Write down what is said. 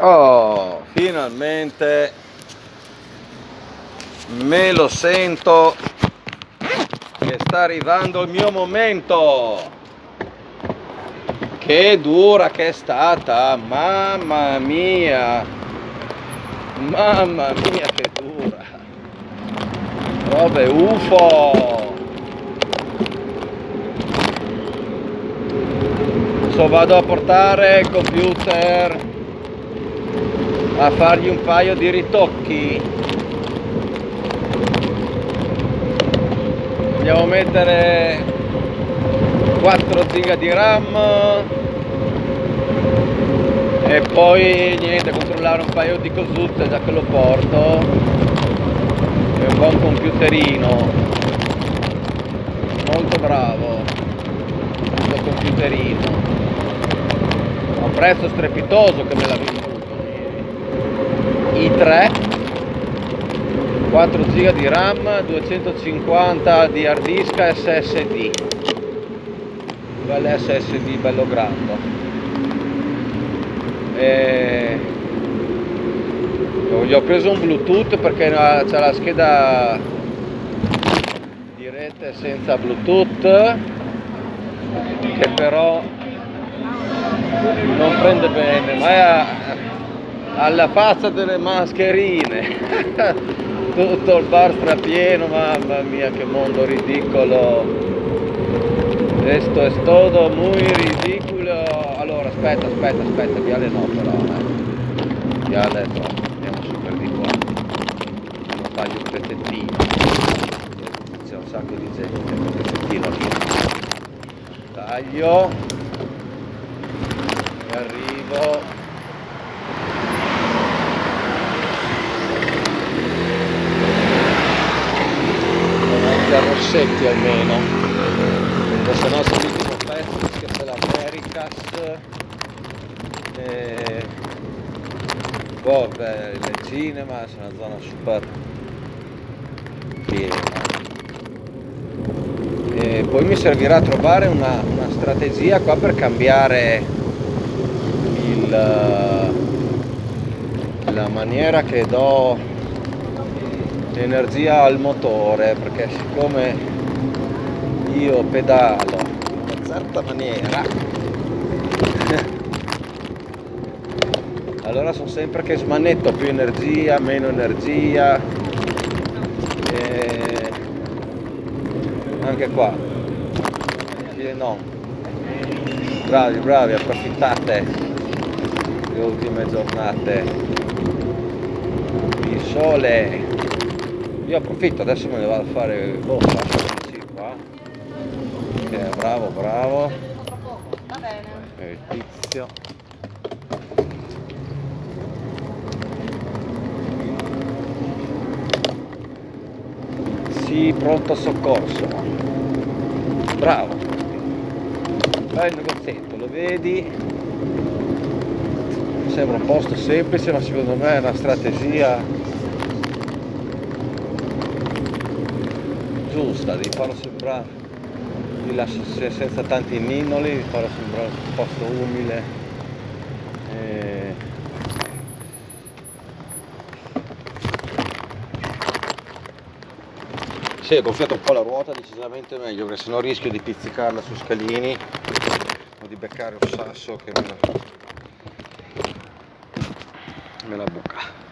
Oh, finalmente me lo sento che sta arrivando il mio momento. Che dura che è stata, mamma mia che dura. Robe UFO. Adesso vado a portare il computer a fargli un paio di ritocchi. Andiamo a mettere 4 giga di RAM e poi niente, controllare un paio di cosuzze già che lo porto. È un buon computerino, molto bravo questo computerino, a un prezzo strepitoso che me l'ha venduto. i3, 4 giga di RAM, 250 di hard disk SSD, bello SSD, bello grande. Gli ho preso un Bluetooth perché c'è la scheda di rete senza Bluetooth che però non prende bene, ma è alla faccia delle mascherine. Tutto il bar strapieno, mamma mia che mondo ridicolo. Esto es todo muy ridicolo. Allora aspetta, Viale no però, Viale no, andiamo su per di qua. Non taglio un pezzettino. C'è un sacco di gente, un pezzettino lì. Taglio e arrivo. Rossetti almeno, se no sono l'ultimo pezzo che c'è l'Americas e il cinema, c'è una zona super piena e poi mi servirà trovare una strategia qua per cambiare la maniera che do energia al motore, perché siccome io pedalo in una certa maniera allora sono sempre che smanetto più energia, meno energia e anche qua no. Bravi, approfittate le ultime giornate di sole. Io approfitto, adesso me ne vado a fare qua. Ok, bravo. Va bene. Il tizio. Sì, pronto soccorso. Bravo. Bel negozietto, lo vedi? Sembra un posto semplice, ma secondo me è una strategia giusta, di farlo sembrare senza tanti ninnoli, di farlo sembrare un posto umile sì, ho gonfiato un po' la ruota, decisamente meglio, perché sennò rischio di pizzicarla su scalini o di beccare un sasso che me la buca.